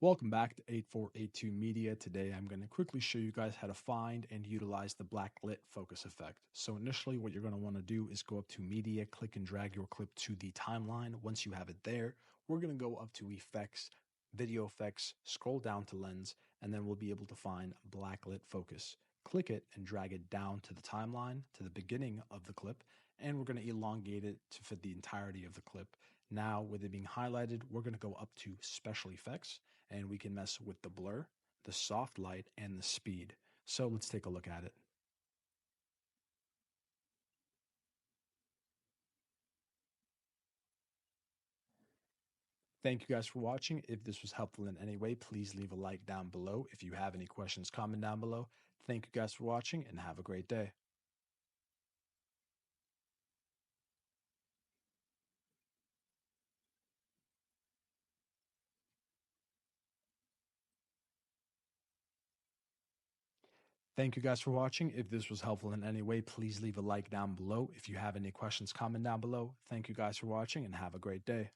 Welcome back to 8482 Media. Today I'm going to quickly show you guys how to find and utilize the Blacklit focus effect. So initially what you're going to want to do is go up to Media, click and drag your clip to the timeline. Once you have it there, we're going to go up to Effects, Video Effects, scroll down to Lens, and then we'll be able to find Blacklit focus. Click it and drag it down to the timeline, to the beginning of the clip, and we're going to elongate it to fit the entirety of the clip. Now, with it being highlighted, we're going to go up to Special Effects, and we can mess with the blur, the soft light, and the speed. So let's take a look at it. Thank you guys for watching. If this was helpful in any way, please leave a like down below. If you have any questions, comment down below. Thank you guys for watching and have a great day. Thank you guys for watching. If this was helpful in any way, please leave a like down below. If you have any questions, comment down below. Thank you guys for watching and have a great day.